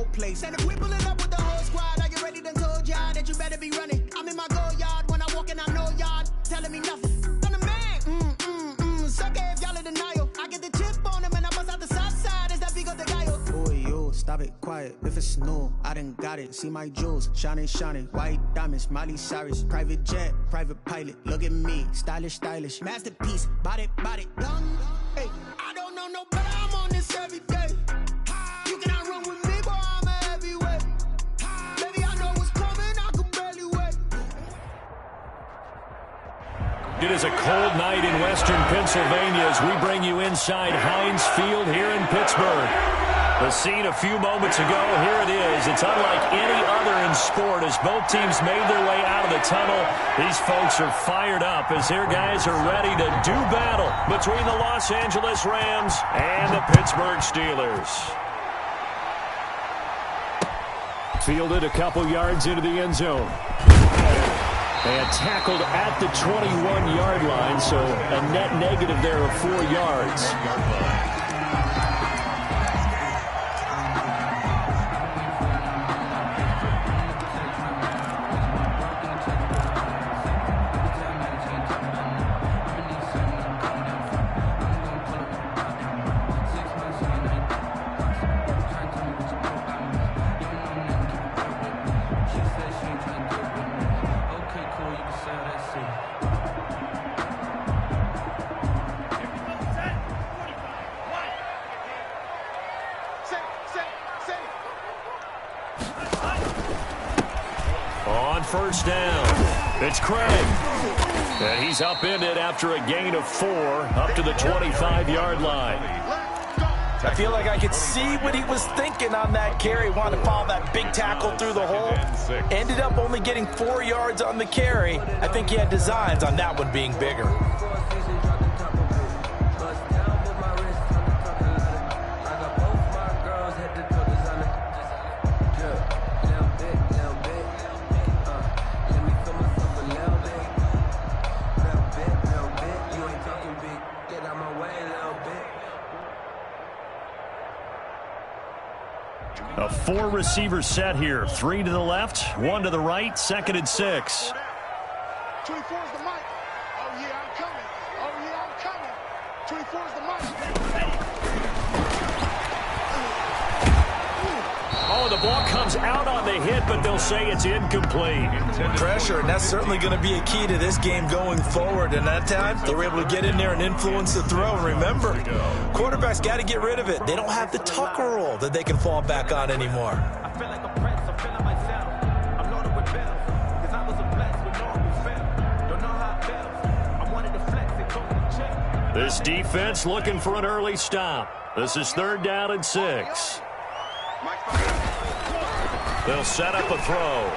whole place. And if we pulling up with the whole squad, are you ready? Done told y'all that you better be running. I'm in my go yard when I walk in, I know y'all telling me nothing. I'm the man. Suck it if y'all in denial. I get the chip on him and I bust out the south side. Is that Vigo de Gallo? Oh, yo, stop it, quiet. If it's new, I done got it. See my jewels, shining, white diamonds, Miley Cyrus, private jet, private pilot. Look at me, stylish, masterpiece, body, done. Hey, I don't know no better. I'm on this every day. You cannot run with me, boy. I'm a heavyweight. Baby, I know what's coming. I can barely wait. It is a cold night in western Pennsylvania as we bring you inside Heinz Field here in Pittsburgh. The scene a few moments ago, here it is. It's unlike any other in sport as both teams made their way out of the tunnel. These folks are fired up as their guys are ready to do battle between the Los Angeles Rams and the Pittsburgh Steelers. Fielded a couple yards into the end zone. And tackled at the 21-yard line, so a net negative there of 4 yards. First down. It's Craig. And he's upended after a gain of 4 up to the 25-yard line. I feel like I could see what he was thinking on that carry. Wanted to follow that big tackle through the hole. Ended up only getting 4 yards on the carry. I think he had designs on that one being bigger. A 4-receiver set here. 3 to the left, 1 to the right, 2nd and 6. 24's the mic. Oh, yeah, I'm coming. Oh, yeah, I'm coming. 24's the mic. Oh, the ball comes out on the hit, but they'll say it's incomplete. Pressure, and that's certainly going to be a key to this game going forward. And that time, they were able to get in there and influence the throw. And remember, quarterbacks got to get rid of it. They don't have the Tucker roll that they can fall back on anymore. I feel like a prince, I'm feeling myself. I'm loaded with bills, because I was a blessed with no one fell. Don't know how it feels. I wanted to flex and go to the check. This defense looking for an early stop. This is 3rd down and 6. They'll set up a throw.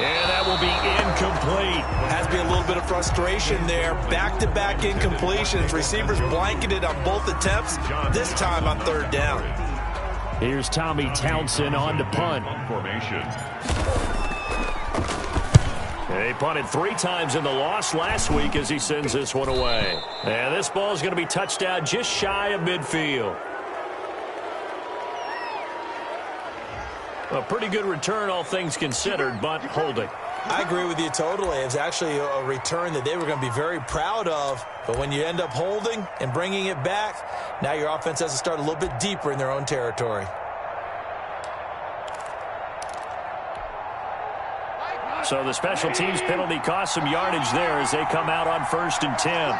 And that will be incomplete. Has to be a little bit of frustration there. Back-to-back incompletions. Receivers blanketed on both attempts, this time on 3rd down. Here's Tommy Townsend on to punt. He punted 3 times in the loss last week as he sends this one away. And this ball is going to be touched down just shy of midfield. A pretty good return, all things considered, but holding. I agree with you totally. It's actually a return that they were going to be very proud of. But when you end up holding and bringing it back, now your offense has to start a little bit deeper in their own territory. So the special teams penalty cost some yardage there as they come out on 1st and 10.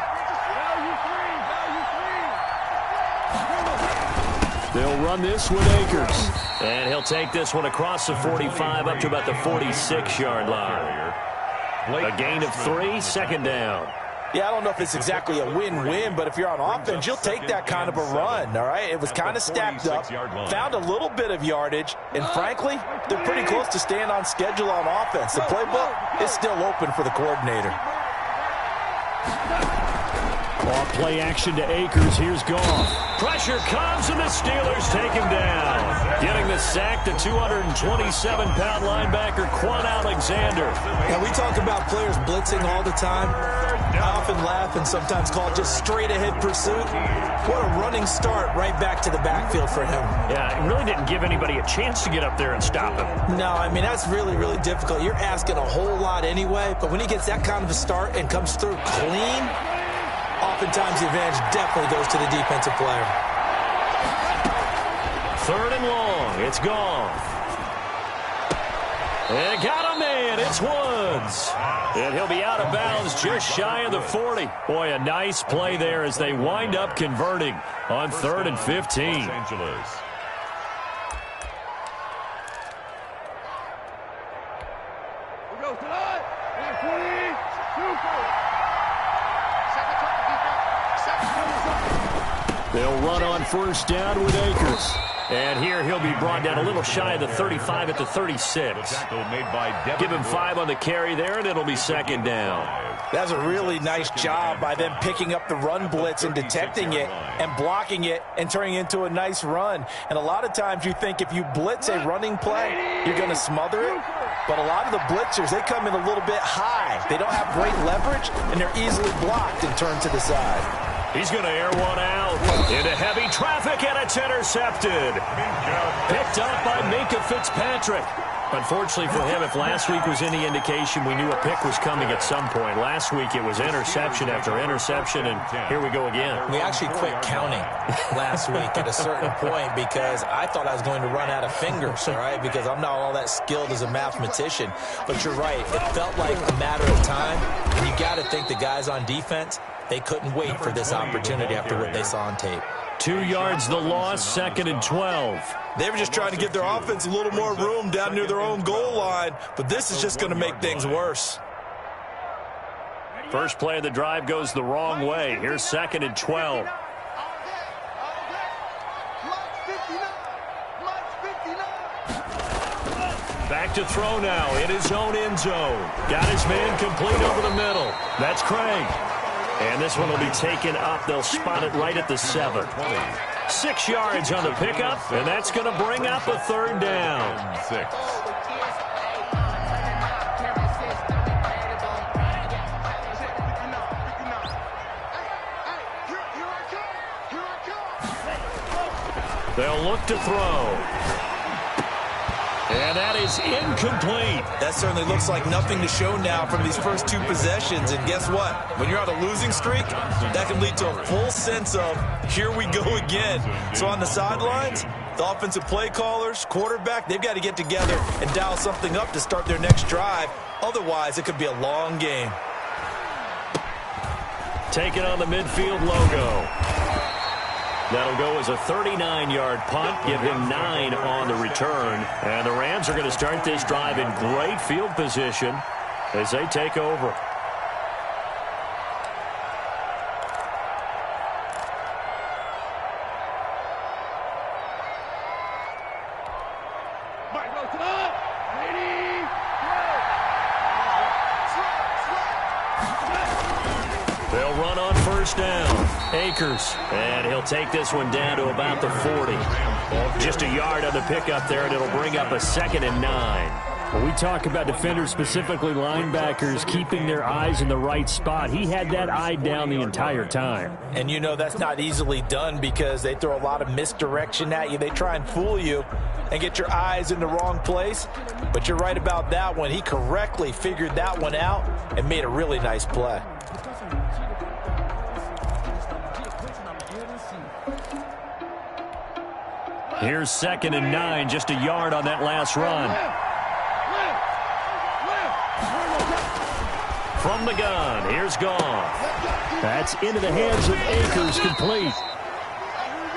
They'll run this with Akers. And he'll take this one across the 45 up to about the 46-yard line. A gain of 3, 2nd down. Yeah, I don't know if it's exactly a win-win, but if you're on offense, you'll take that kind of a run, all right? It was kind of stacked up, found a little bit of yardage, and frankly, they're pretty close to staying on schedule on offense. The playbook is still open for the coordinator. Off play action to Akers. Here's Goff. Pressure comes, and the Steelers take him down. Getting to sack the 227-pound linebacker, Quan Alexander. And we talk about players blitzing all the time. I often laugh and sometimes call it just straight-ahead pursuit. What a running start right back to the backfield for him. Yeah, it really didn't give anybody a chance to get up there and stop him. No, I mean, that's really, really difficult. You're asking a whole lot anyway, but when he gets that kind of a start and comes through clean, oftentimes the advantage definitely goes to the defensive player. 3rd and long. It's gone. And got a man. It's Woods. And he'll be out of bounds just shy of the 40. Boy, a nice play there as they wind up converting on 3rd and 15. They'll run on 1st down with Akers. And here he'll be brought down a little shy of the 35 at the 36. Give him 5 on the carry there, and it'll be 2nd down. That's a really nice job by them picking up the run blitz and detecting it and blocking it and turning it into a nice run. And a lot of times you think if you blitz a running play, you're going to smother it. But a lot of the blitzers, they come in a little bit high. They don't have great leverage, and they're easily blocked and turned to the side. He's going to air one out into heavy traffic, and it's intercepted. Picked up by Minkah Fitzpatrick. Unfortunately for him, if last week was any indication, we knew a pick was coming at some point. Last week it was interception after interception, and here we go again. We actually quit counting last week at a certain point because I thought I was going to run out of fingers, all right, because I'm not all that skilled as a mathematician. But you're right. It felt like a matter of time, and you got to think the guys on defense, they couldn't wait for this opportunity after what they saw on tape. 2 yards the loss, 2nd and 12. They were just trying to give their offense a little more room down near their own goal line, but this is just going to make things worse. First play of the drive goes the wrong way. Here's 2nd and 12. Back to throw now in his own end zone. Got his man complete over the middle. That's Craig. And this one will be taken up. They'll spot it right at the 7. 6 yards on the pickup, and that's going to bring up a 3rd down. 6. They'll look to throw. And that is incomplete. That certainly looks like nothing to show now from these first 2 possessions. And guess what? When you're on a losing streak, that can lead to a full sense of, here we go again. So on the sidelines, the offensive play callers, quarterback, they've got to get together and dial something up to start their next drive. Otherwise, it could be a long game. Take it on the midfield logo. That'll go as a 39-yard punt. Give him 9 on the return. And the Rams are going to start this drive in great field position as they take over. They'll run on 1st down. Akers, and he'll take this one down to about the 40. Just a yard on the pickup there, and it'll bring up a 2nd and 9. When we talk about defenders, specifically linebackers, keeping their eyes in the right spot, he had that eye down the entire time. And you know that's not easily done because they throw a lot of misdirection at you. They try and fool you and get your eyes in the wrong place. But you're right about that one. He correctly figured that one out and made a really nice play. Here's 2nd and 9, just a yard on that last run. From the gun, here's Goff. That's into the hands of Akers, complete.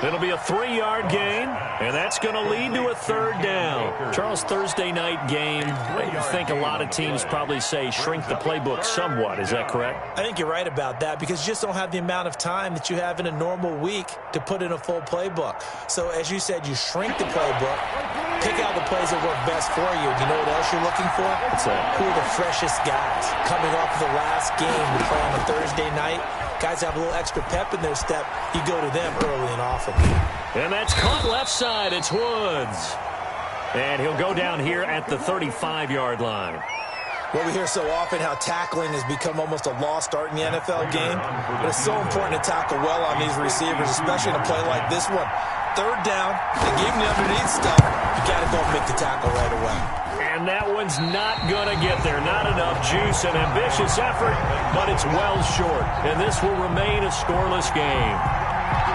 It'll be a 3-yard gain, and that's going to lead to a 3rd down. Charles, Thursday night game, I think a lot of teams probably say shrink the playbook somewhat. Is that correct? I think you're right about that because you just don't have the amount of time that you have in a normal week to put in a full playbook. So, as you said, you shrink the playbook, pick out the plays that work best for you. Do you know what else you're looking for? What's that? Who are the freshest guys coming off of the last game to play on a Thursday night? Guys have a little extra pep in their step. You go to them early and often. And that's caught left side. It's Woods. And he'll go down here at the 35-yard line. Well, we hear so often how tackling has become almost a lost art in the NFL game, but it's so important to tackle well on these receivers, especially in a play like this one. Third down, they gave him the underneath stuff. You got to go and make the tackle right away. And that one's not going to get there. Not enough juice, an ambitious effort, but it's well short. And this will remain a scoreless game.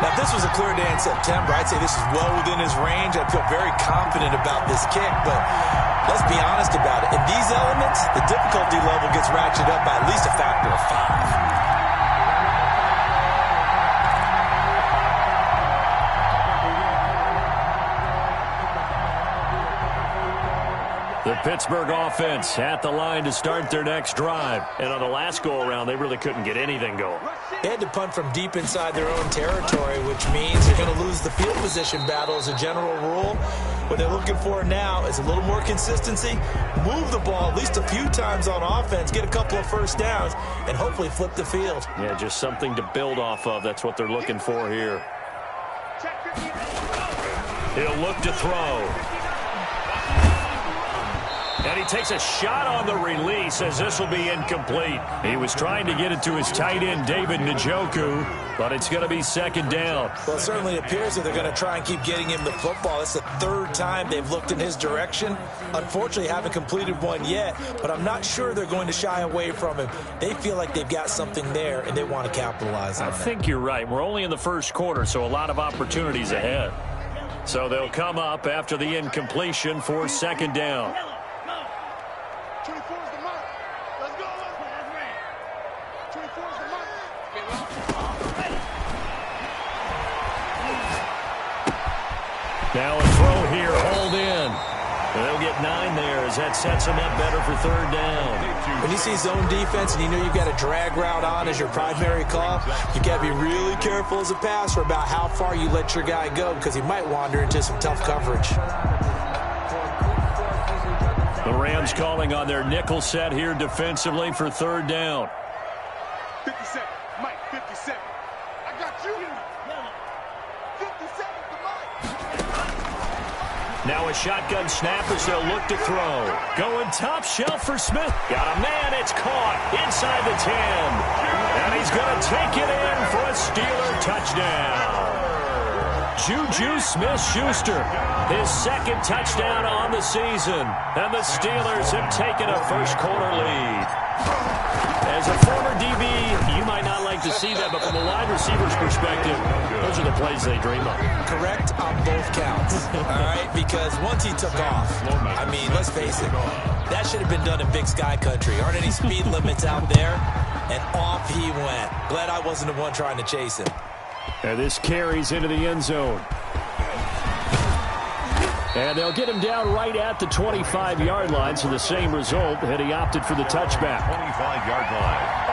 Now, if this was a clear day in September, I'd say this is well within his range. I'd feel very confident about this kick, but let's be honest about it. In these elements, the difficulty level gets ratcheted up by at least a factor of 5. The Pittsburgh offense at the line to start their next drive. And on the last go-around, they really couldn't get anything going. They had to punt from deep inside their own territory, which means they're going to lose the field position battle as a general rule. What they're looking for now is a little more consistency, move the ball at least a few times on offense, get a couple of first downs, and hopefully flip the field. Yeah, just something to build off of. That's what they're looking for here. He'll look to throw. And he takes a shot on the release as this will be incomplete. He was trying to get it to his tight end, David Njoku, but it's going to be second down. Well, it certainly appears that they're going to try and keep getting him the football. It's the third time they've looked in his direction. Unfortunately, haven't completed one yet, but I'm not sure they're going to shy away from him. They feel like they've got something there, and they want to capitalize on it. I think you're right. We're only in the first quarter, so a lot of opportunities ahead. So they'll come up after the incompletion for second down. 24 is the mark. Let's go. 24 is the mark. Now a throw here, hold in. They'll get 9 there as that sets them up better for third down. When you see zone defense and you know you've got a drag route on as your primary call, you got to be really careful as a passer about how far you let your guy go because he might wander into some tough coverage. The Rams calling on their nickel set here defensively for third down. 57, Mike, 57. I got you. 57 to Mike. Now a shotgun snap as they'll look to throw. Going top shelf for Smith. Got a man, it's caught inside the 10. And he's going to take it in for a Steeler touchdown. Juju Smith-Schuster, his second touchdown on the season. And the Steelers have taken a first-quarter lead. As a former DB, you might not like to see that, but from a wide receiver's perspective, those are the plays they dream of. Correct on both counts, all right? Because once he took off, I mean, let's face it, that should have been done in Big Sky Country. Aren't any speed limits out there? And off he went. Glad I wasn't the one trying to chase him. And this carries into the end zone. And they'll get him down right at the 25-yard line, so the same result, and he opted for the touchback. 25-yard line.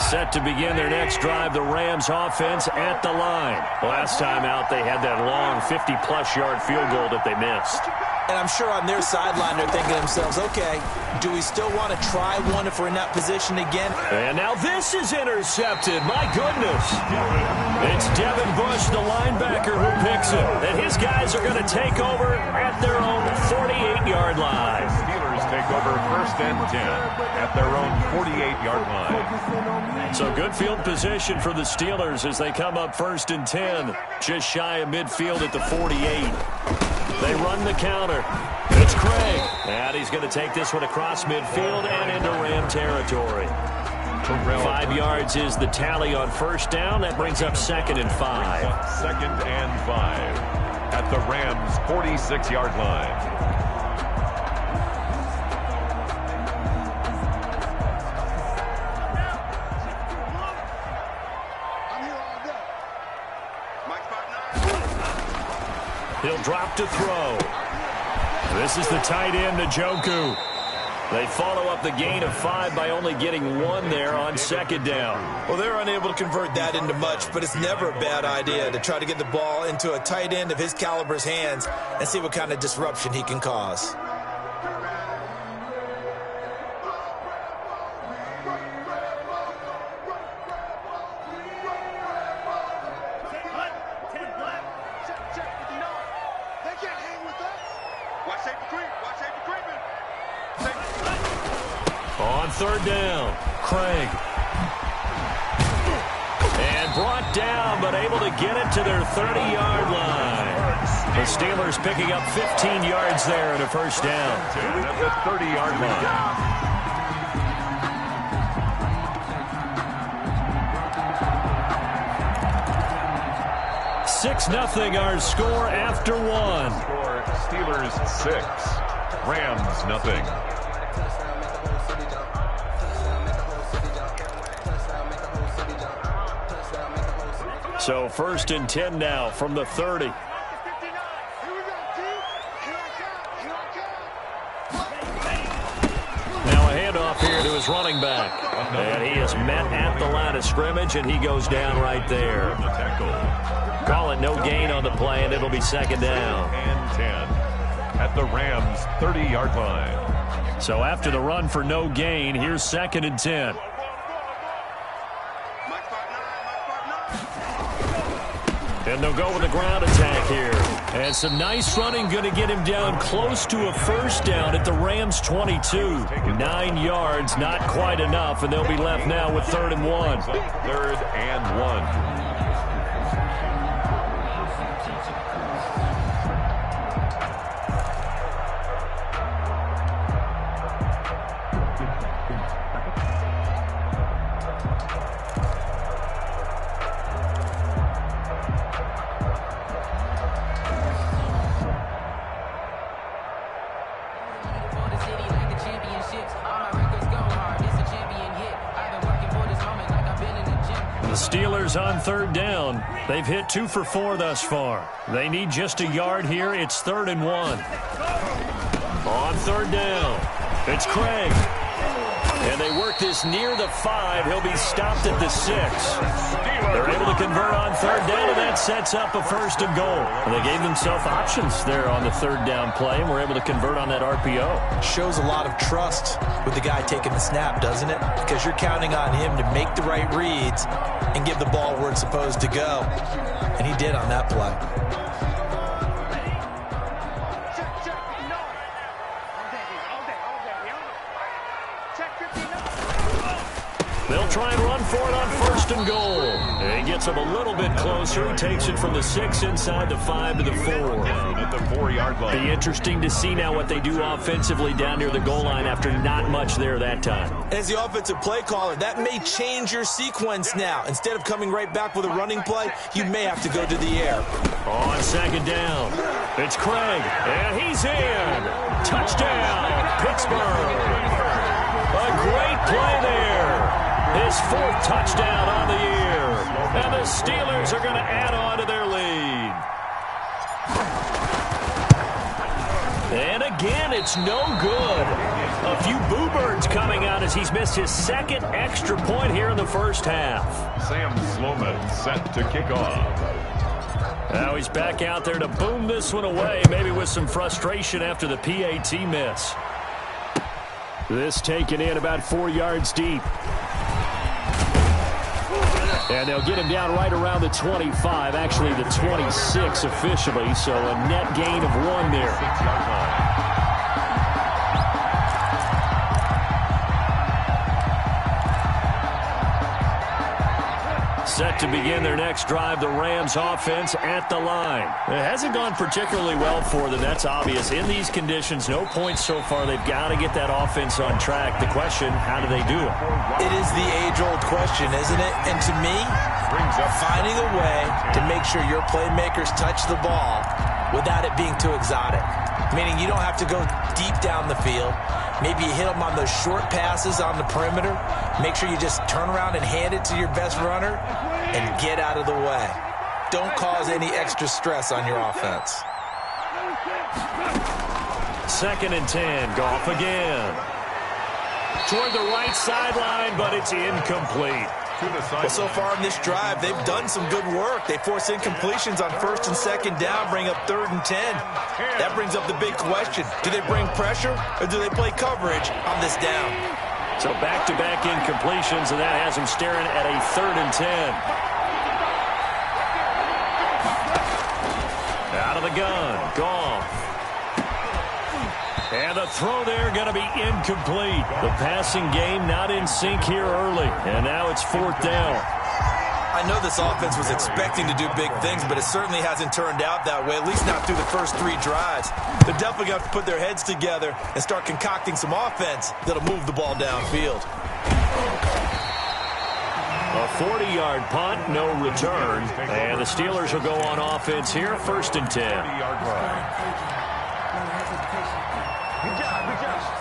Set to begin their next drive, the Rams offense at the line. Last time out, they had that long 50-plus yard field goal that they missed. And I'm sure on their sideline they're thinking to themselves, okay, do we still want to try one if we're in that position again? And now this is intercepted. My goodness. It's Devin Bush, the linebacker, who picks it. And his guys are going to take over at their own 48-yard line. Steelers take over first and 10 at their own 48-yard line. So good field position for the Steelers as they come up first and 10. Just shy of midfield at the 48. They run the counter. It's Craig. And he's going to take this one across midfield and into Ram territory. 5 yards is the tally on first down. That brings up second and 5. Second and 5 at the Rams' 46-yard line. He'll drop to throw. This is the tight end, Njoku. They follow up the gain of 5 by only getting 1 there on second down. Well, they're unable to convert that into much, but it's never a bad idea to try to get the ball into a tight end of his caliber's hands and see what kind of disruption he can cause. On third down, Craig. And brought down, but able to get it to their 30-yard line. The Steelers picking up 15 yards there and a first down. At the 30-yard line. 6-0 our score after one. Score Steelers 6, Rams nothing. So 1st and 10 now from the 30. Now a handoff here to his running back. And he is met at the line of scrimmage, and he goes down right there. Call it no gain on the play, and it'll be second down. And 10 at the Rams 30-yard line. So after the run for no gain, here's 2nd and 10. And they'll go with a ground attack here. And some nice running, going to get him down close to a first down at the Rams 22. 9 yards, not quite enough, and they'll be left now with 3rd and 1. 3rd and 1. On 3rd down. They've hit 2 for 4 thus far. They need just a yard here. It's 3rd and 1. On 3rd down, it's Craig. And they work this near the 5. He'll be stopped at the 6. They're able to convert on 3rd down, and that sets up a 1st and goal. And they gave themselves options there on the 3rd down play, and were able to convert on that RPO. Shows a lot of trust with the guy taking the snap, doesn't it? Because you're counting on him to make the right reads and give the ball where it's supposed to go. And he did on that play. They'll try and run for it on 1st and goal. And he gets him a little bit closer. He takes it from the 6 inside the 5 to the 4. At the 4-yard line. Be interesting to see now what they do offensively down near the goal line after not much there that time. As the offensive play caller, that may change your sequence now. Instead of coming right back with a running play, you may have to go to the air. On 2nd down, it's Craig, and he's in. Touchdown, Pittsburgh. A great play there. His 4th touchdown on the year. And the Steelers are going to add on to their lead. And again, it's no good. A few boo birds coming out as he's missed his 2nd extra point here in the first half. Sam Sloman set to kick off. Now he's back out there to boom this one away, maybe with some frustration after the PAT miss. This taken in about 4 yards deep. And they'll get him down right around the 25, actually the 26 officially, so a net gain of 1 there. 6-yard line. Set to begin their next drive, the Rams offense at the line. It hasn't gone particularly well for them, that's obvious. In these conditions, no points so far. They've got to get that offense on track. The question, how do they do it? It is the age-old question, isn't it? And to me, finding a way to make sure your playmakers touch the ball without it being too exotic. Meaning you don't have to go deep down the field. Maybe you hit them on those short passes on the perimeter. Make sure you just turn around and hand it to your best runner and get out of the way. Don't cause any extra stress on your offense. 2nd and 10, Goff again. Toward the right sideline, but it's incomplete. Well, so far in this drive, they've done some good work. They force incompletions on 1st and 2nd down, bring up 3rd and 10. That brings up the big question. Do they bring pressure or do they play coverage on this down? So back-to-back incompletions, and that has them staring at a 3rd and 10. Out of the gun, Goff. And the throw there going to be incomplete. The passing game not in sync here early. And now it's 4th down. I know this offense was expecting to do big things, but it certainly hasn't turned out that way, at least not through the first 3 drives. They're definitely going to have to put their heads together and start concocting some offense that'll move the ball downfield. A 40-yard punt, no return. And the Steelers will go on offense here, 1st and 10. 40-yard line. Good job, good job.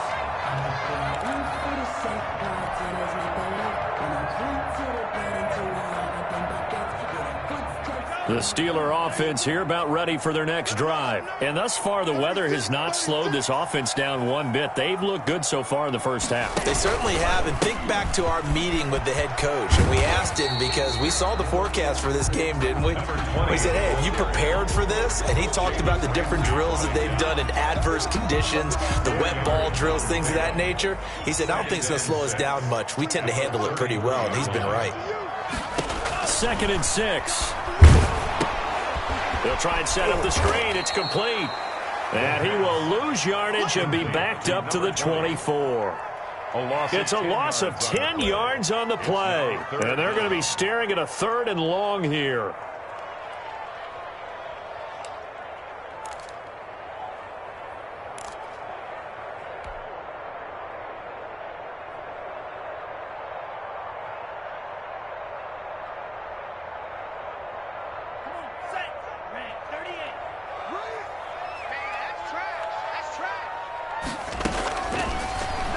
The Steeler offense here about ready for their next drive. And thus far, the weather has not slowed this offense down one bit. They've looked good so far in the first half. They certainly have, and think back to our meeting with the head coach. And we asked him because we saw the forecast for this game, didn't we? We said, hey, have you prepared for this? And he talked about the different drills that they've done in adverse conditions, the wet ball drills, things of that nature. He said, I don't think it's going to slow us down much. We tend to handle it pretty well, and he's been right. 2nd and 6. He'll try and set up the screen. It's complete. And he will lose yardage and be backed up to the 24. It's a loss of 10 yards on the play. And they're going to be staring at a 3rd and long here.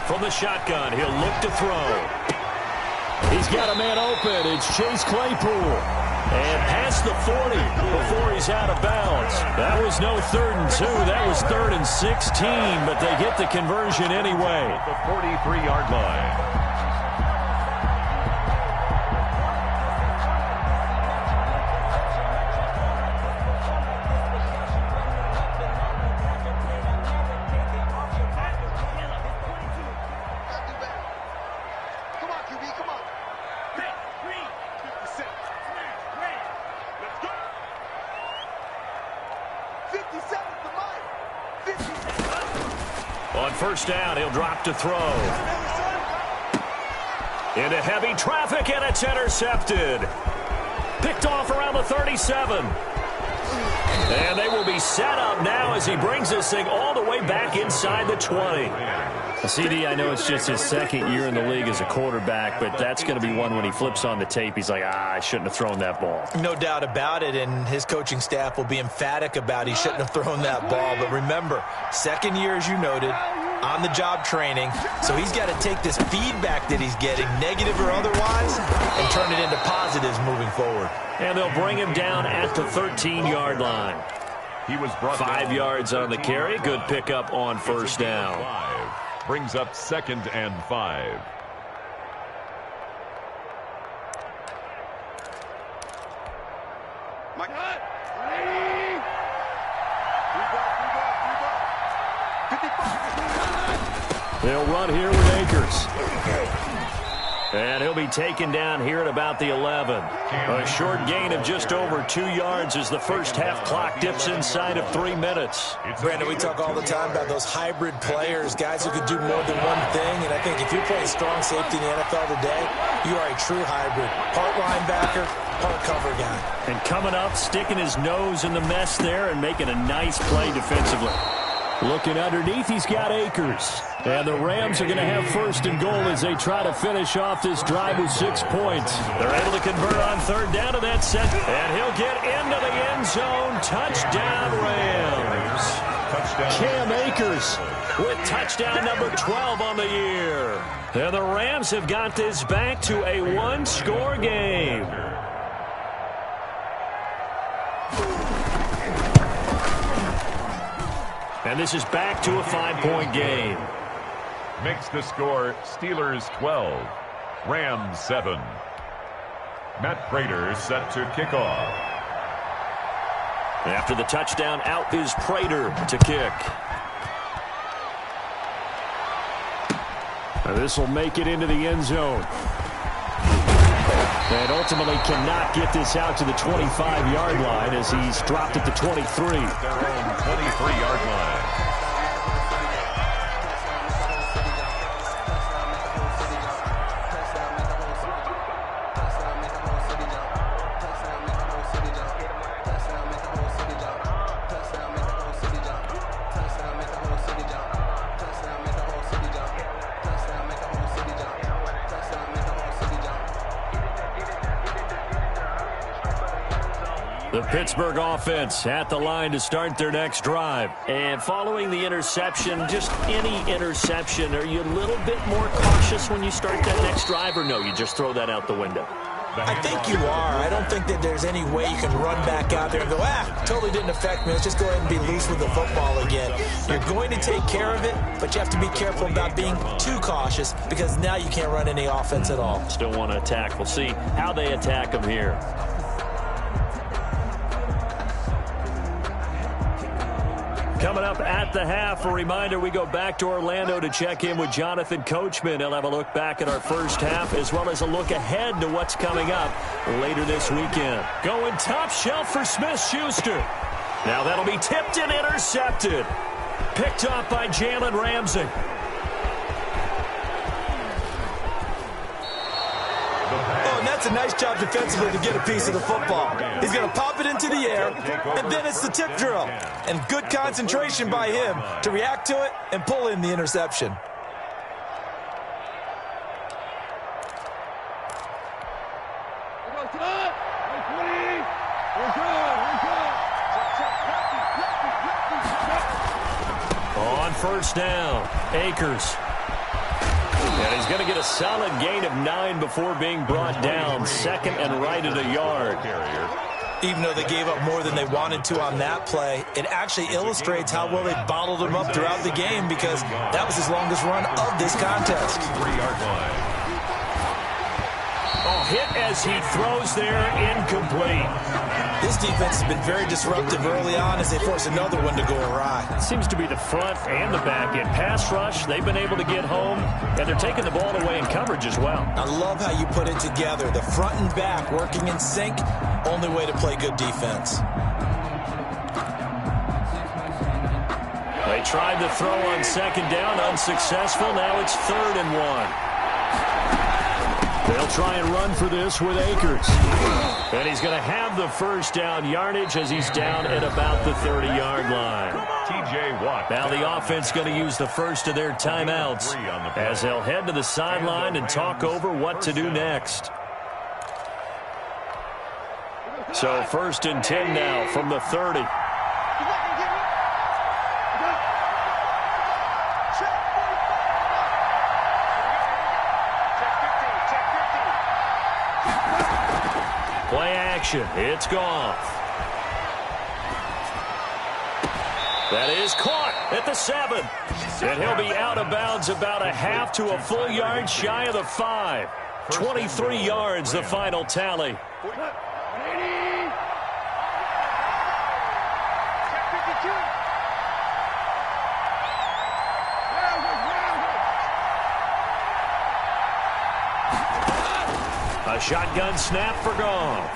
From the shotgun, he'll look to throw. He's got a man open. It's Chase Claypool. And past the 40 before he's out of bounds. That was no 3rd and 2. That was 3rd and 16, but they get the conversion anyway. The 43-yard line. On 1st down, he'll drop to throw. Into heavy traffic, and it's intercepted. Picked off around the 37. And they will be set up now as he brings this thing all the way back inside the 20. CD, I know it's just his 2nd year in the league as a quarterback, but that's going to be one when he flips on the tape. He's like, I shouldn't have thrown that ball. No doubt about it, and his coaching staff will be emphatic about he shouldn't have thrown that ball. But remember, 2nd year, as you noted, on-the-job training, so he's got to take this feedback that he's getting, negative or otherwise, and turn it into positives moving forward. And they'll bring him down at the 13-yard line. He was brought 5 yards on the carry. Good pickup on 1st down. Brings up 2nd and 5. My God. They'll run here with Akers. And he'll be taken down here at about the 11. A short gain of just over 2 yards as the first half clock dips inside of 3 minutes. Brandon, we talk all the time about those hybrid players, guys who could do more than one thing. And I think if you're playing strong safety in the NFL today, you are a true hybrid. Part linebacker, part cover guy. And coming up, sticking his nose in the mess there and making a nice play defensively. Looking underneath, he's got Akers. And the Rams are going to have 1st and goal as they try to finish off this drive with 6 points. They're able to convert on 3rd down to that set. And he'll get into the end zone. Touchdown, Rams. Cam Akers with touchdown number 12 on the year. And the Rams have got this back to a 1-score game. And this is back to a 5-point game. Makes the score Steelers 12, Rams 7. Matt Prater set to kick off. After the touchdown, out is Prater to kick. And this will make it into the end zone. And ultimately cannot get this out to the 25-yard line as he's dropped at the 23. Their own 23-yard line. The Pittsburgh offense at the line to start their next drive. And following the interception, just any interception, are you a little bit more cautious when you start that next drive, or no, you just throw that out the window? I think you are. I don't think that there's any way you can run back out there and go, totally didn't affect me. Let's just go ahead and be loose with the football again. You're going to take care of it, but you have to be careful about being too cautious because now you can't run any offense at all. Still want to attack. We'll see how they attack them here. Coming up at the half, a reminder, we go back to Orlando to check in with Jonathan Coachman. He'll have a look back at our first half as well as a look ahead to what's coming up later this weekend. Going top shelf for Smith-Schuster. Now that'll be tipped and intercepted. Picked up by Jalen Ramsey. That's a nice job defensively to get a piece of the football. He's going to pop it into the air, and then it's the tip drill. And good concentration by him to react to it and pull in the interception. On first down, Akers. And he's going to get a solid gain of 9 before being brought down. Second and right at a yard. Even though they gave up more than they wanted to on that play, it actually illustrates how well they bottled him up throughout the game because that was his longest run of this contest. 3-yard line. Hit as he throws there, incomplete. This defense has been very disruptive early on as they force another one to go awry. It seems to be the front and the back end. Pass rush, they've been able to get home, and they're taking the ball away in coverage as well. I love how you put it together. The front and back working in sync, only way to play good defense. They tried to throw on second down, unsuccessful. Now it's 3rd and 1. They'll try and run for this with Akers. And he's going to have the first down yardage as he's down at about the 30-yard line. T.J. Watt. Now the offense going to use the first of their timeouts as they'll head to the sideline and talk over what to do next. So 1st and 10 now from the 30. Play action. It's Goff. That is caught at the 7. And he'll be out of bounds about a half to a full yard shy of the 5. 23 yards, the final tally. A shotgun snap for Goff.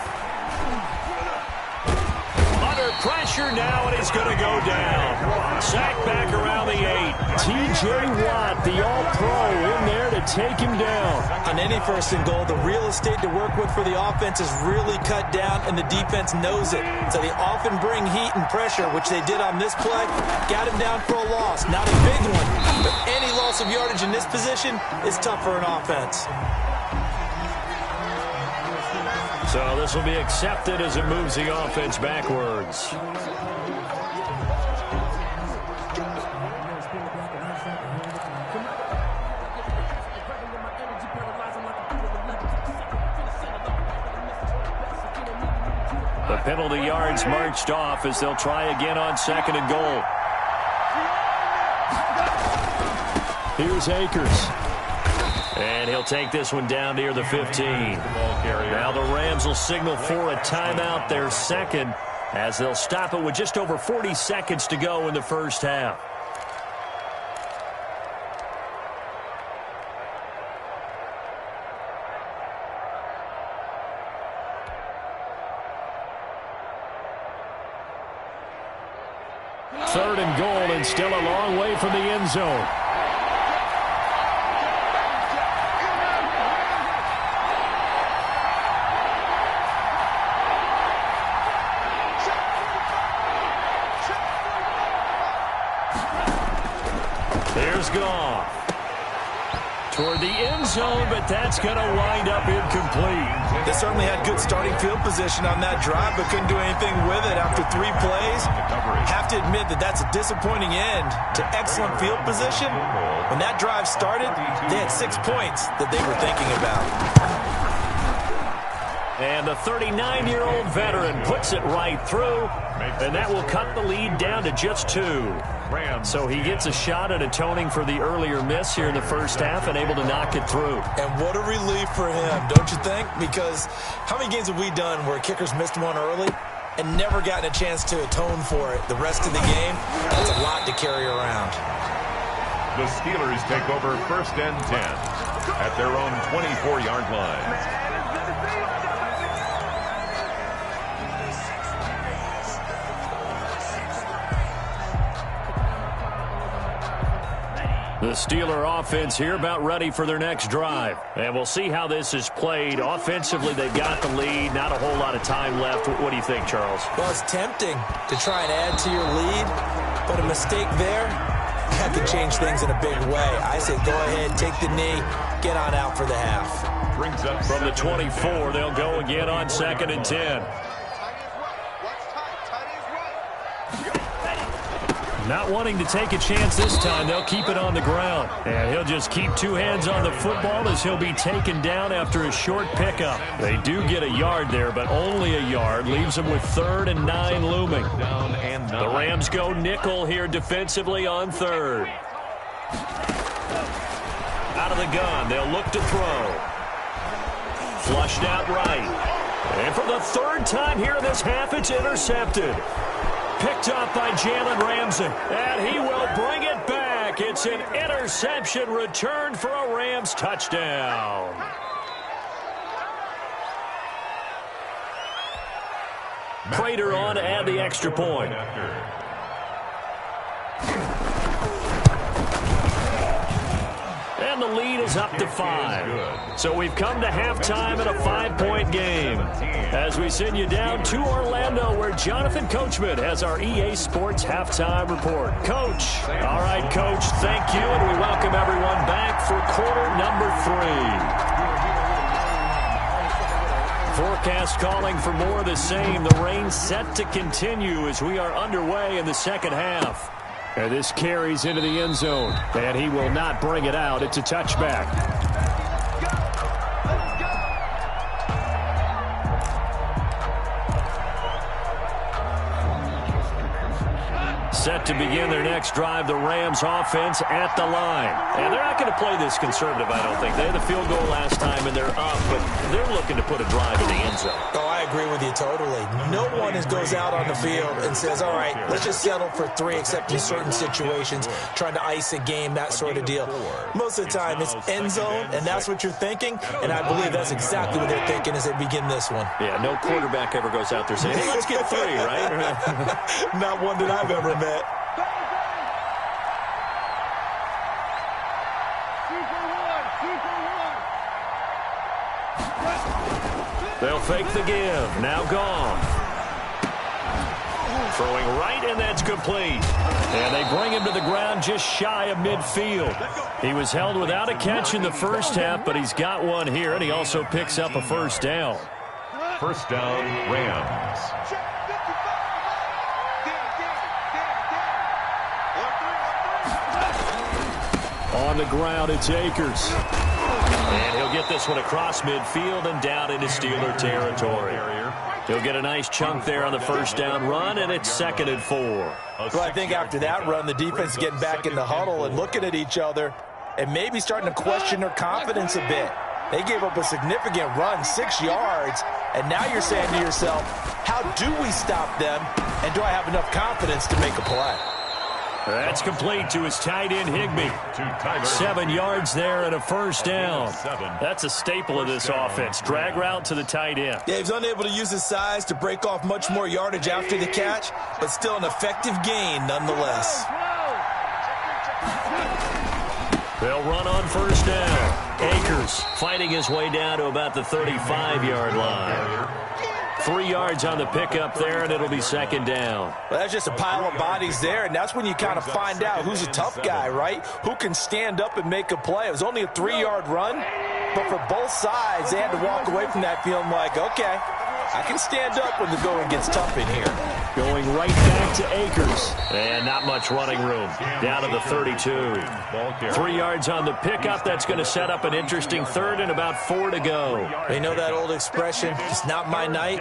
Under pressure now, and he's going to go down. Sacked back around the 8. T.J. Watt, the all-pro, in there to take him down. On any 1st and goal, the real estate to work with for the offense is really cut down, and the defense knows it. So they often bring heat and pressure, which they did on this play. Got him down for a loss. Not a big one, but any loss of yardage in this position is tough for an offense. So this will be accepted as it moves the offense backwards. The penalty yards marched off as they'll try again on 2nd and goal. Here's Akers. And he'll take this one down near the 15. Now the Rams will signal for a timeout, their 2nd, as they'll stop it with just over 40 seconds to go in the first half. Third and goal, and still a long way from the end zone. There's Goff. toward the end zone, but that's going to wind up incomplete. They certainly had good starting field position on that drive, but couldn't do anything with it after 3 plays. Have to admit that that's a disappointing end to excellent field position. When that drive started, they had 6 points that they were thinking about. And the 39-year-old veteran puts it right through, and that will cut the lead down to just 2. So he gets a shot at atoning for the earlier miss here in the first half and able to knock it through. And what a relief for him, don't you think? Because how many games have we done where kickers missed one early and never gotten a chance to atone for it the rest of the game? That's a lot to carry around. The Steelers take over 1st and 10 at their own 24-yard line. The Steeler offense here about ready for their next drive. And we'll see how this is played. Offensively, they've got the lead. Not a whole lot of time left. What do you think, Charles? Well, it's tempting to try and add to your lead, but a mistake there, that could change things in a big way. I say go ahead, take the knee, get on out for the half. Brings up from the 24, they'll go again on 2nd and 10. Not wanting to take a chance this time, they'll keep it on the ground. And he'll just keep 2 hands on the football as he'll be taken down after a short pickup. They do get a yard there, but only a yard. Leaves them with 3rd and 9 looming. The Rams go nickel here defensively on 3rd. Out of the gun, they'll look to throw. Flushed out right. And for the 3rd time here in this half, it's intercepted. Picked up by Jalen Ramsey, and he will bring it back. It's an interception returned for a Rams touchdown. Prater on to add the extra point. And the lead is up to 5. So we've come to halftime in a 5-point game. As we send you down to Orlando, where Jonathan Coachman has our EA Sports halftime report. Coach. All right, Coach, thank you, and we welcome everyone back for quarter number 3. Forecast calling for more of the same. The rain set to continue as we are underway in the second half. And this carries into the end zone, and he will not bring it out. It's a touchback. Set to begin their next drive, the Rams offense at the line. And they're not going to play this conservative, I don't think. They had the field goal last time, and they're up, but they're looking to put a drive in the end zone. Oh, I agree with you totally. No one goes out on the field and says, all right, let's just settle for 3, except in certain situations, trying to ice a game, that sort of deal. Most of the time, it's end zone, and that's what you're thinking, and I believe that's exactly what they're thinking as they begin this one. Yeah, no quarterback ever goes out there saying, hey, let's get 3, right? Not one that I've ever met. They'll fake the give. Now gone. Throwing right, and that's complete. And they bring him to the ground just shy of midfield. He was held without a catch in the first half, but he's got one here, and he also picks up a first down. First down, Rams. On the ground, it's Akers. And he'll get this one across midfield and down into Steeler territory. He'll get a nice chunk there on the first down run, and it's 2nd and 4. Well, I think after that run, the defense is getting back in the huddle and looking at each other and maybe starting to question their confidence a bit. They gave up a significant run, 6 yards, and now you're saying to yourself, how do we stop them, and do I have enough confidence to make a play? That's complete to his tight end, Higbee. 7 yards there and a first down. That's a staple of this offense. Drag route to the tight end. Yeah, he's unable to use his size to break off much more yardage after the catch, but still an effective gain nonetheless. They'll run on first down. Akers fighting his way down to about the 35-yard line. 3 yards on the pickup there, and it'll be second down. Well, that's just a pile of bodies there, and that's when you kind of find out who's a tough guy, right? Who can stand up and make a play. It was only a 3-yard run, but for both sides, they had to walk away from that feeling like, okay, I can stand up when the going gets tough in here. Going right back to Akers. And not much running room. Down to the 32. 3 yards on the pickup. That's going to set up an interesting third and about 4 to go. You know that old expression, it's not my night?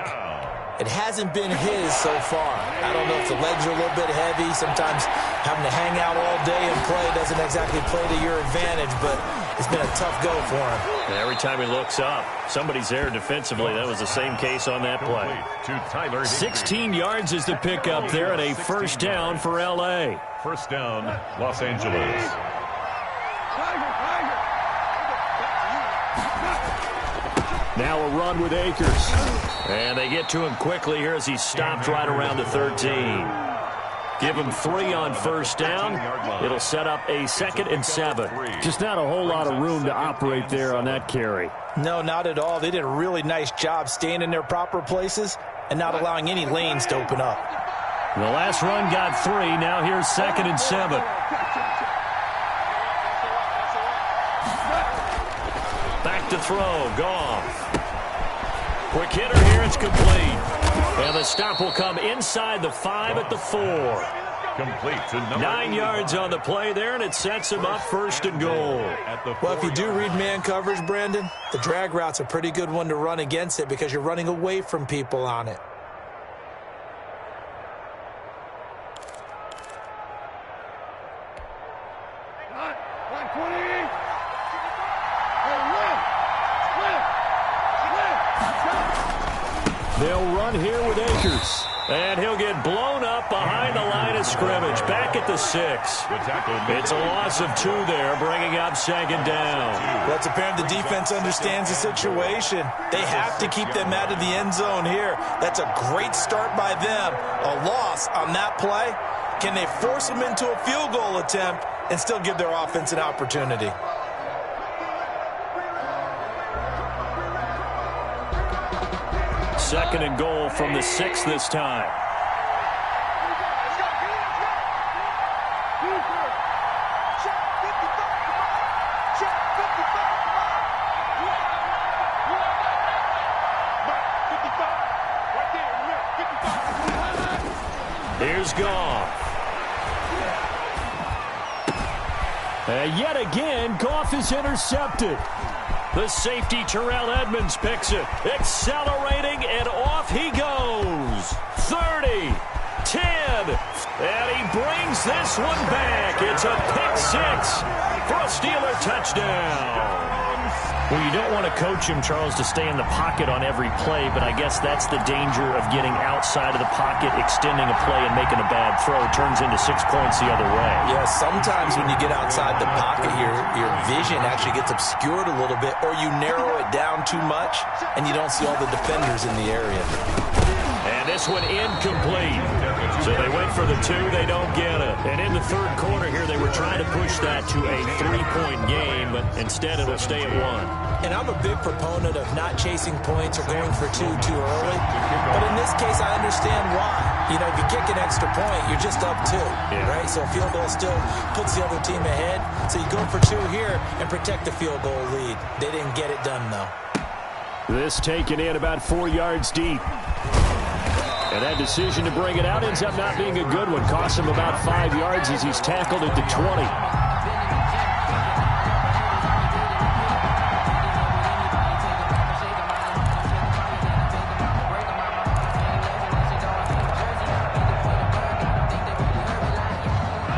It hasn't been his so far. I don't know if the legs are a little bit heavy. Sometimes having to hang out all day and play doesn't exactly play to your advantage, but it's been a tough go for him. And every time he looks up, somebody's there defensively. That was the same case on that play. 16 yards is the pickup there, and a first down for L.A. First down, Los Angeles. Now a run with Akers. And they get to him quickly here as he's stopped right around the 13. Give him 3 on first down. It'll set up a 2nd and 7. Just not a whole lot of room to operate there on that carry. No, not at all. They did a really nice job staying in their proper places and not allowing any lanes to open up. The last run got 3. Now here's 2nd and 7. Back to throw. Goff. Quick hitter here. It's complete. And the stop will come inside the 5 at the 4. Complete to number 9 yards on the play there, and it sets him up 1st and goal. Well, if you do read man coverage, Brandon, the drag route's a pretty good one to run against it because you're running away from people on it. They'll run here with Akers. And he'll get blown up behind the line of scrimmage. Back at the 6. It's a loss of 2 there, bringing up 2nd down. Well, it's apparent the defense understands the situation. They have to keep them out of the end zone here. That's a great start by them. A loss on that play. Can they force them into a field goal attempt and still give their offense an opportunity? Second and goal from the 6 this time. Here's Goff. And yet again, Goff is intercepted. The safety, Terrell Edmonds, picks it. Accelerating, and off he goes. 30, 10, and he brings this one back. It's a pick 6 for a Steeler touchdown. Well, you don't want to coach him, Charles, to stay in the pocket on every play, but I guess that's the danger of getting outside of the pocket, extending a play, and making a bad throw. It turns into 6 points the other way. Yeah, sometimes when you get outside the pocket, your vision actually gets obscured a little bit, or you narrow it down too much, and you don't see all the defenders in the area. And this one incomplete. So they went for the 2. They don't get it. And in the 3rd quarter here, they were trying to push that to a 3-point game, but instead it'll stay at 1. And I'm a big proponent of not chasing points or going for 2 too early. But in this case, I understand why. You know, if you kick an extra point, you're just up 2, right? So a field goal still puts the other team ahead. So you go for 2 here and protect the field goal lead. They didn't get it done, though. This taken in about 4 yards deep. And that decision to bring it out ends up not being a good one. Costs him about 5 yards as he's tackled at the 20.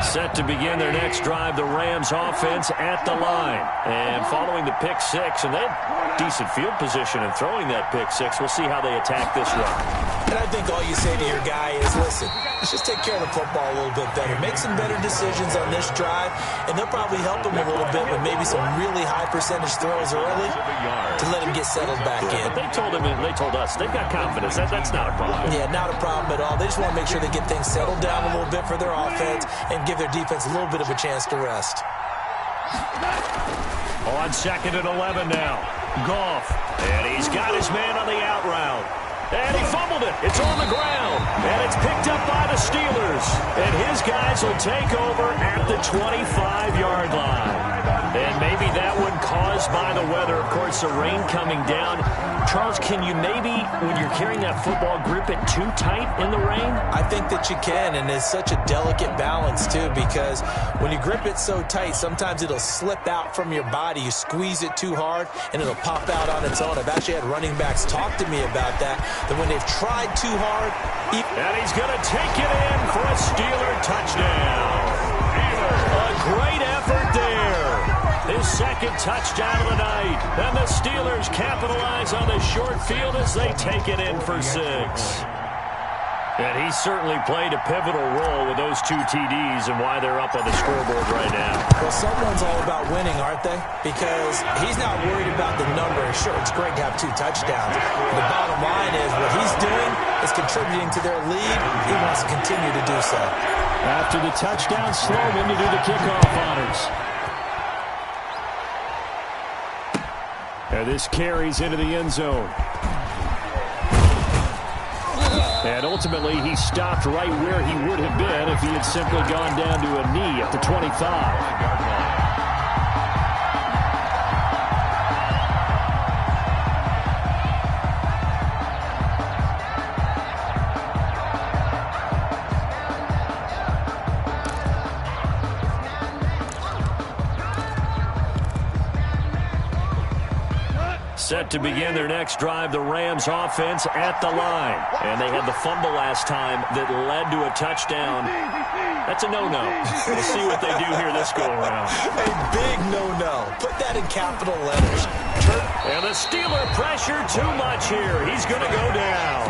Set to begin their next drive, the Rams offense at the line. And following the pick 6, and they had decent field position in throwing that pick 6. We'll see how they attack this run. And I think all you say to your guy is, listen, let's just take care of the football a little bit better. Make some better decisions on this drive, and they'll probably help him a little bit with maybe some really high percentage throws early to let him get settled back in. But they told us, they've got confidence. That's not a problem. Yeah, not a problem at all. They just want to make sure they get things settled down a little bit for their offense and give their defense a little bit of a chance to rest. On 2nd and 11 now. Goff. And he's got his man on the out route. And he fumbled it. It's on the ground. And it's picked up by the Steelers. And his guys will take over at the 25-yard line. And maybe that one caused by the weather. Of course, the rain coming down. Charles, can you maybe, when you're carrying that football, grip it too tight in the rain? I think that you can, and it's such a delicate balance, too, because when you grip it so tight, sometimes it'll slip out from your body. You squeeze it too hard, and it'll pop out on its own. I've actually had running backs talk to me about that when they've tried too hard. And he's going to take it in for a Steeler touchdown. A great effort there. His second touchdown of the night. And the Steelers capitalize on the short field as they take it in for 6. And he certainly played a pivotal role with those 2 TDs and why they're up on the scoreboard right now. Well, someone's all about winning, aren't they? Because he's not worried about the number. Sure, it's great to have 2 touchdowns. The bottom line is what he's doing is contributing to their lead. He wants to continue to do so. After the touchdown, Sloman to do the kickoff honors. And this carries into the end zone. And ultimately, he stopped right where he would have been if he had simply gone down to a knee at the 25. Set to begin their next drive, the Rams offense at the line. And they had the fumble last time that led to a touchdown. That's a no-no. We'll see what they do here this go-around. A big no-no. Put that in capital letters. And the Steeler pressure too much here. He's going to go down.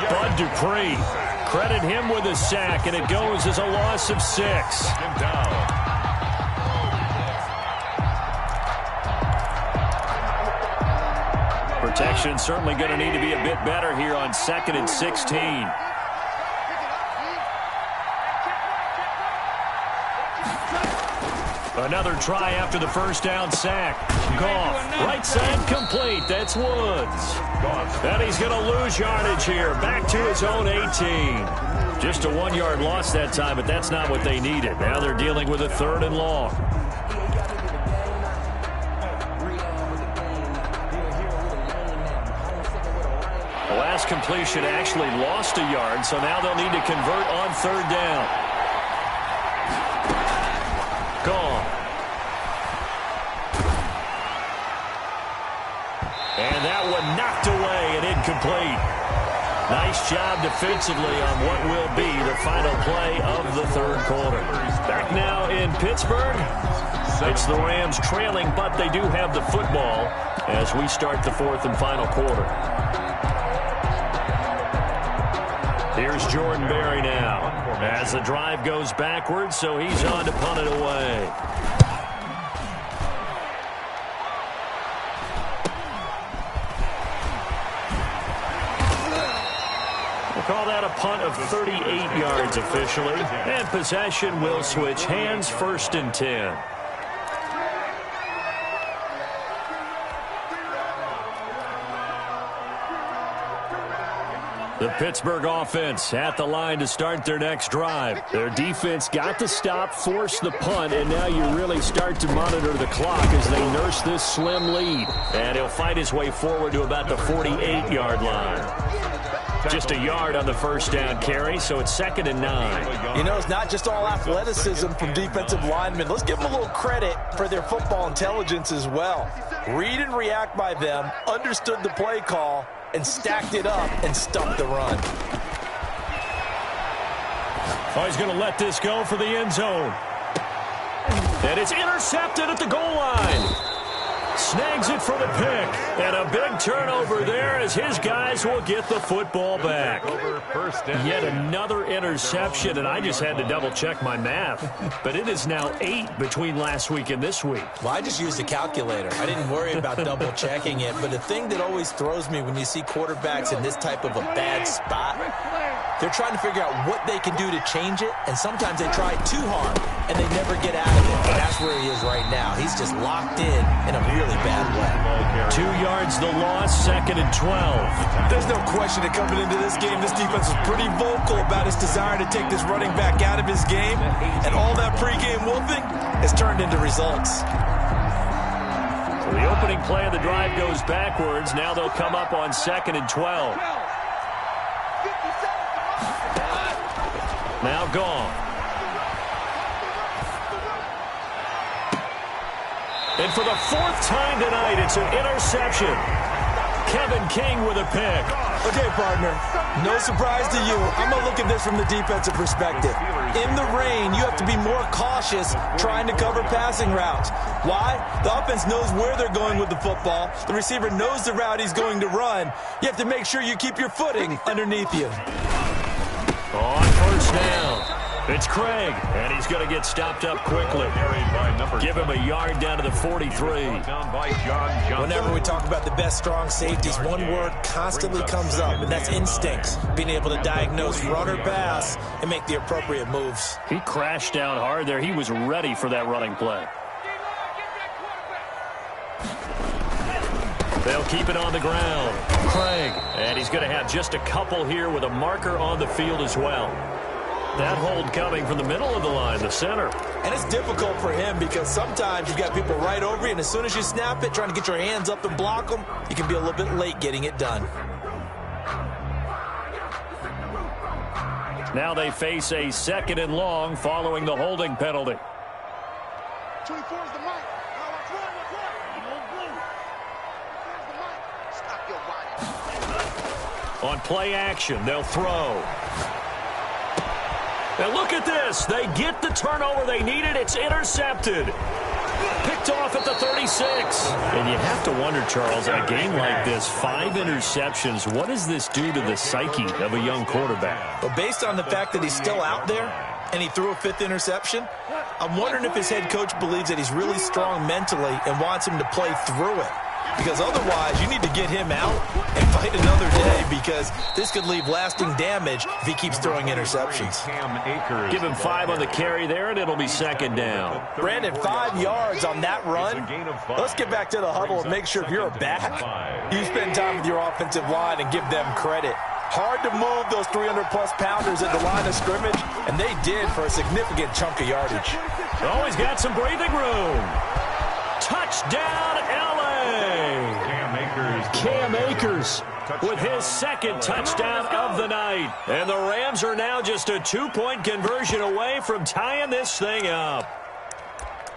Bud Dupree. Credit him with a sack, and it goes as a loss of 6. Protection certainly going to need to be a bit better here on 2nd and 16. Another try after the first down sack. Goff, right side complete. That's Woods. And he's going to lose yardage here. Back to his own 18. Just a 1-yard loss that time, but that's not what they needed. Now they're dealing with a 3rd and long. The last completion actually lost a yard, so now they'll need to convert on 3rd down. Gone. And that one knocked away and incomplete. Nice job defensively on what will be the final play of the 3rd quarter. Back now in Pittsburgh. It's the Rams trailing, but they do have the football as we start the 4th and final quarter. Here's Jordan Berry now as the drive goes backwards, so he's on to punt it away. We'll call that a punt of 38 yards officially, and possession will switch hands, 1st and 10. The Pittsburgh offense at the line to start their next drive. Their defense got the stop, forced the punt, and now you really start to monitor the clock as they nurse this slim lead. And he'll fight his way forward to about the 48-yard line. Just a yard on the first down carry, so it's 2nd and 9. You know, it's not just all athleticism from defensive linemen. Let's give them a little credit for their football intelligence as well. Read and react by them, understood the play call, and stacked it up and stumped the run. Oh, he's going to let this go for the end zone. And it's intercepted at the goal line. Snags it for the pick. And a big turnover there as his guys will get the football back. Yet another interception, and I just had to double-check my math. But it is now 8 between last week and this week. Well, I just used a calculator. I didn't worry about double-checking it. But the thing that always throws me when you see quarterbacks in this type of a bad spot They're trying to figure out what they can do to change it, and sometimes they try too hard, and they never get out of it. And that's where he is right now. He's just locked in a really bad way. 2 yards the loss, 2nd and 12. There's no question that coming into this game, this defense was pretty vocal about his desire to take this running back out of his game, and all that pregame wolfing has turned into results. So the opening play of the drive goes backwards. Now they'll come up on 2nd and 12. Now gone. And for the 4th time tonight, it's an interception. Kevin King with a pick. Okay, partner, no surprise to you. I'm going to look at this from the defensive perspective. In the rain, you have to be more cautious trying to cover passing routes. Why? The offense knows where they're going with the football. The receiver knows the route he's going to run. You have to make sure you keep your footing underneath you. On 1st down, it's Craig, and he's going to get stopped up quickly. Give him a yard down to the 43. Whenever we talk about the best strong safeties, one word constantly comes up, and that's instincts. Being able to diagnose run or pass and make the appropriate moves. He crashed down hard there. He was ready for that running play. They'll keep it on the ground. Craig, and he's going to have just a couple here with a marker on the field as well. That hold coming from the middle of the line, the center. And it's difficult for him because sometimes you've got people right over you, and as soon as you snap it, trying to get your hands up and block them, you can be a little bit late getting it done. Now they face a 2nd and long following the holding penalty. 24 is the mic. On play action, they'll throw. And look at this. They get the turnover they needed. It's intercepted. Picked off at the 36. And you have to wonder, Charles, in a game like this, 5 interceptions, what does this do to the psyche of a young quarterback? But based on the fact that he's still out there and he threw a 5th interception, I'm wondering if his head coach believes that he's really strong mentally and wants him to play through it. Because otherwise, you need to get him out and fight another day, because this could leave lasting damage if he keeps throwing interceptions. Give him 5 on the carry there, and it'll be 2nd down. Brandon, 5 yards on that run. Let's get back to the huddle and make sure if you're a back, you spend time with your offensive line and give them credit. Hard to move those 300-plus pounders at the line of scrimmage, and they did for a significant chunk of yardage. Always got some breathing room. Touchdown, Cam Akers with his 2nd touchdown of the night. And the Rams are now just a 2-point conversion away from tying this thing up.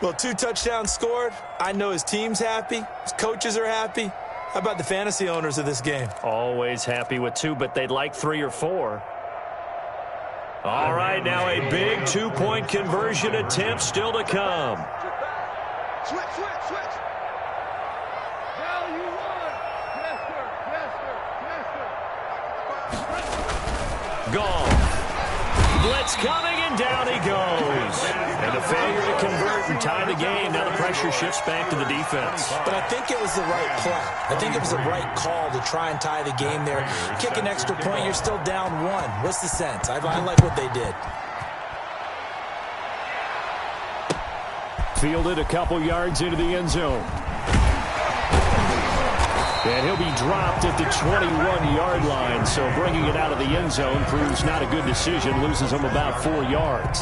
Well, 2 touchdowns scored. I know his team's happy. His coaches are happy. How about the fantasy owners of this game? Always happy with 2, but they'd like 3 or 4. All right, now a big 2-point conversion attempt still to come. Switch. Gone. Blitz coming, and down he goes. And a failure to convert and tie the game. Now the pressure shifts back to the defense. But I think it was the right play. I think it was the right call to try and tie the game there. Kick an extra point, you're still down 1. What's the sense? I like what they did. Fielded a couple yards into the end zone. And he'll be dropped at the 21-yard line, so bringing it out of the end zone proves not a good decision, loses him about 4 yards.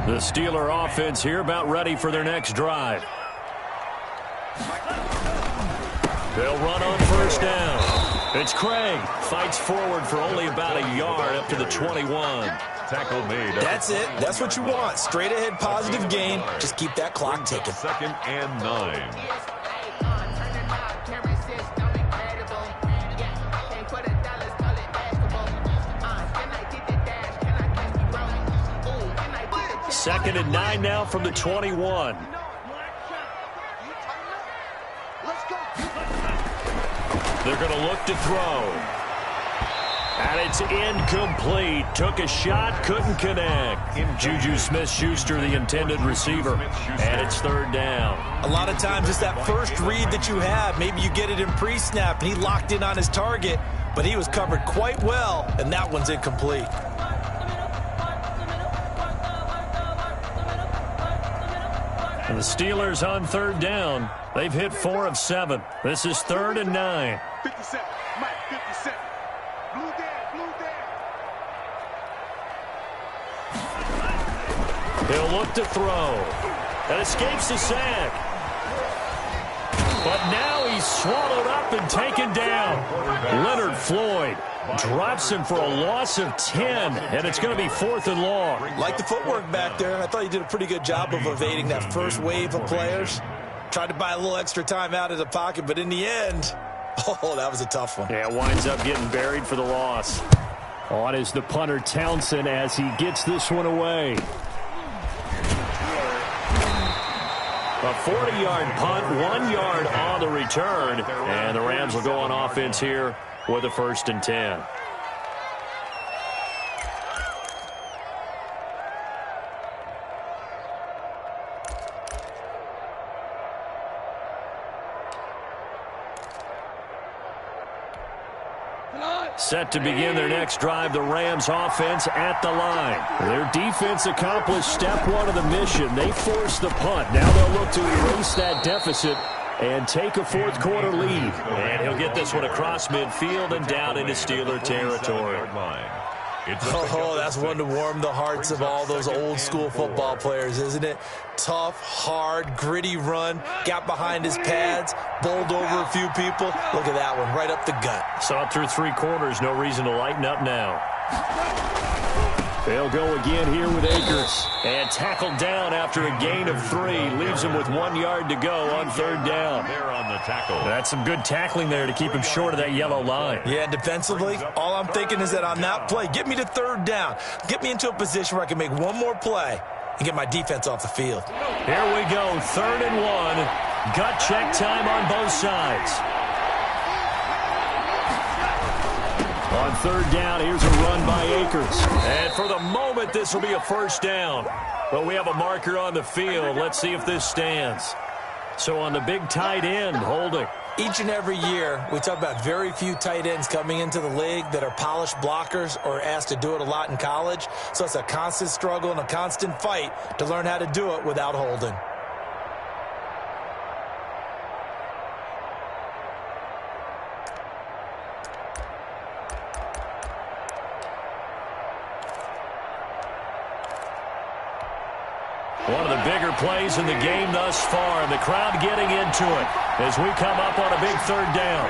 The Steeler offense here about ready for their next drive. They'll run on 1st down. It's Craig. Fights forward for only about a yard up to the 21. Tackle made. That's it. That's what you want. Straight ahead positive gain. Just keep that clock ticking. 2nd and 9. Second and 9 now from the 21. They're going to look to throw. And it's incomplete. Took a shot, couldn't connect. Juju Smith-Schuster, the intended receiver. And it's third down. A lot of times it's that first read that you have. Maybe you get it in pre-snap, and he locked in on his target, but he was covered quite well, and that one's incomplete. And the Steelers on third down. They've hit 4 of 7. This is 3rd and 9. 57, Mike, 57. Blue dead, blue dead. He'll look to throw. That escapes the sack. But now he's swallowed up and taken down. Leonard Floyd drops him for a loss of 10, and it's going to be 4th and long. Like the footwork back there. I thought he did a pretty good job of evading that first wave of players. Tried to buy a little extra time out of the pocket, but in the end, oh, that was a tough one. Yeah, winds up getting buried for the loss. On is the punter Townsend as he gets this one away. A 40-yard punt, 1 yard on the return, and the Rams will go on offense here with a 1st and 10. Set to begin their next drive, the Rams offense at the line. Their defense accomplished step 1 of the mission. They forced the punt. Now they'll look to erase that deficit and take a 4th quarter lead. And he'll get this one across midfield and down into Steeler territory. Oh, that's one to warm the hearts of all those old-school football players, isn't it? Tough, hard, gritty run, got behind his pads, bowled over a few people. Look at that one, right up the gut. Saw it through 3 quarters, no reason to lighten up now. They'll go again here with Akers. And tackled down after a gain of 3. Leaves him with 1 yard to go on 3rd down. There on the tackle. That's some good tackling there to keep him short of that yellow line. Yeah, defensively, all I'm thinking is that on that play, get me to 3rd down. Get me into a position where I can make one more play and get my defense off the field. Here we go, 3rd and 1. Gut check time on both sides. On 3rd down, here's a run by Akers. And for the moment, this will be a 1st down. But we have a marker on the field. Let's see if this stands. So on the big tight end, holding. Each and every year, we talk about very few tight ends coming into the league that are polished blockers or asked to do it a lot in college. So it's a constant struggle and a constant fight to learn how to do it without holding. One of the bigger plays in the game thus far, and the crowd getting into it as we come up on a big 3rd down.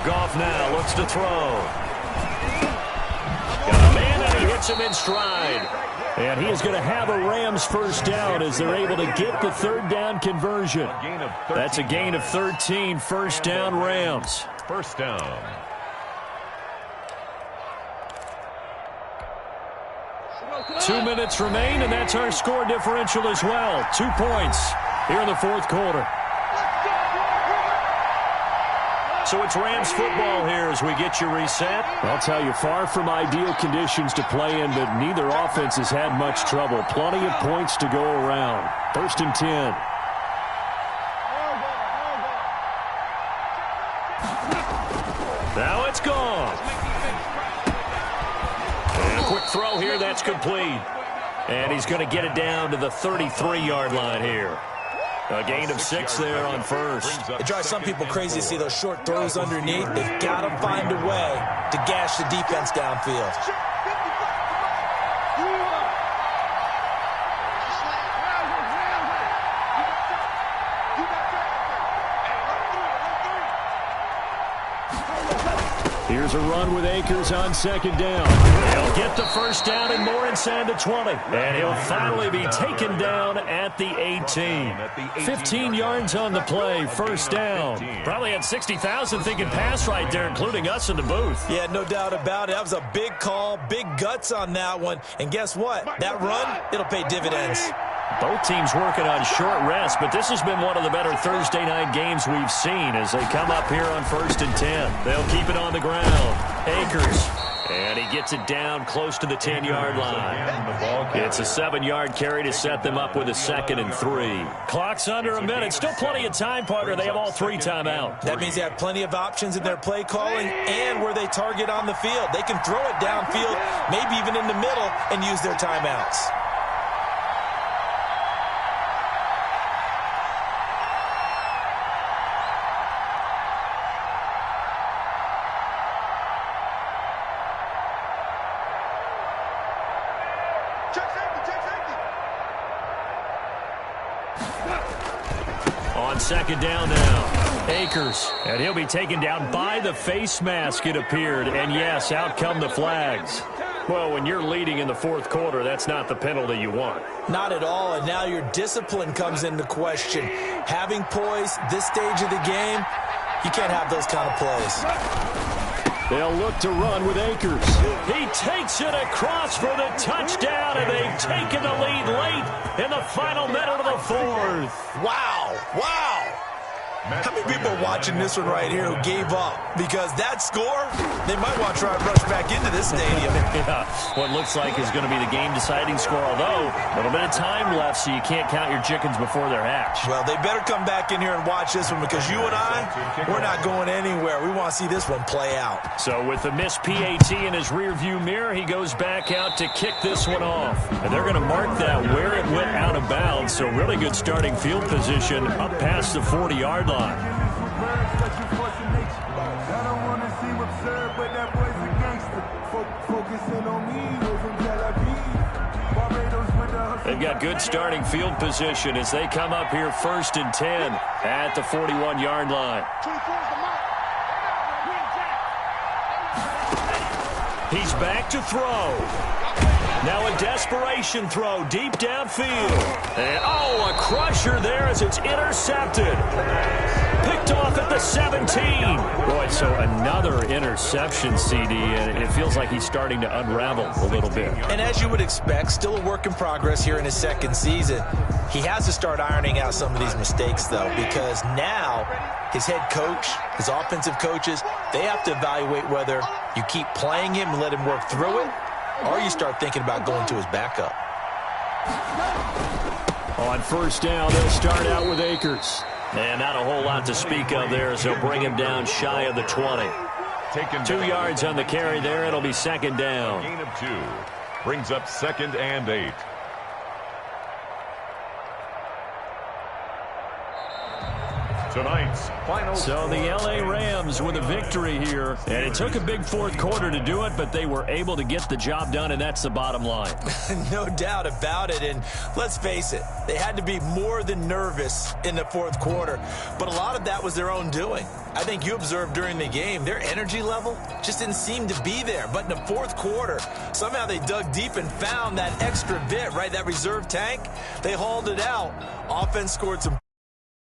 Goff now looks to throw. Got a man, and he hits him in stride. And he is going to have a Rams 1st down as they're able to get the 3rd down conversion. That's a gain of 13, 1st down Rams. 1st down. Two minutes remain, and that's our score differential as well. 2 points here in the 4th quarter. So it's Rams football here as we get you reset. I'll tell you, far from ideal conditions to play in, but neither offense has had much trouble. Plenty of points to go around. 1st and 10. Now it's gone. And a quick throw here, that's complete. And he's going to get it down to the 33-yard line here. A gain of 6 there on 1st. It drives some people crazy to see those short throws underneath. They've got to find a way to gash the defense downfield. Here's a run with Akers on 2nd down. He'll get the 1st down and more inside the 20. And he'll finally be taken down at the 18. 15 yards on the play, 1st down. Probably had 60,000 thinking pass right there, including us in the booth. Yeah, no doubt about it. That was a big call, big guts on that one. And guess what? That run, it'll pay dividends. Both teams working on short rest, but this has been one of the better Thursday night games we've seen as they come up here on 1st and 10. They'll keep it on the ground. Akers. And he gets it down close to the 10-yard line. It's a 7-yard carry to set them up with a 2nd and 3. Clock's under a minute. Still plenty of time, partner. They have all 3 timeouts. That means they have plenty of options in their play calling and where they target on the field. They can throw it downfield, maybe even in the middle, and use their timeouts. On 2nd down now, Akers. And he'll be taken down by the face mask, it appeared. And, yes, out come the flags. Well, when you're leading in the 4th quarter, that's not the penalty you want. Not at all, and now your discipline comes into question. Having poise this stage of the game, you can't have those kind of plays. They'll look to run with Akers. He takes it across for the touchdown, and they've taken the lead late in the final minute of the 4th. Wow, wow. How many people are watching this one right here who gave up? Because that score, they might want to try and rush back into this stadium. Yeah, what looks like is going to be the game-deciding score, although a little bit of time left, so you can't count your chickens before they're hatched. Well, they better come back in here and watch this one because you and I, we're not going anywhere. We want to see this one play out. So with the missed PAT in his rearview mirror, he goes back out to kick this one off. And they're going to mark that where it went out of bounds, so really good starting field position up past the 40-yard line. They've got good starting field position as they come up here 1st and 10 at the 41-yard line. He's back to throw. Now a desperation throw deep downfield. And, a crusher there as it's intercepted. Picked off at the 17. Boy, so another interception, CD, and it feels like he's starting to unravel a little bit. And as you would expect, still a work in progress here in his 2nd season. He has to start ironing out some of these mistakes, though, because now his head coach, his offensive coaches, they have to evaluate whether you keep playing him and let him work through it, or you start thinking about going to his backup. On 1st down, they'll start out with Akers. And not a whole lot to speak of there, so bring him down shy of the 20. 2 yards on the carry there. It'll be 2nd down. Gain of 2. Brings up 2nd and 8. Tonight's final. So the L.A. Rams with a victory here. And it took a big 4th quarter to do it, but they were able to get the job done, and that's the bottom line. No doubt about it. And let's face it, they had to be more than nervous in the 4th quarter. But a lot of that was their own doing. I think you observed during the game, their energy level just didn't seem to be there. But in the 4th quarter, somehow they dug deep and found that extra bit, right? That reserve tank. They hauled it out. Offense scored some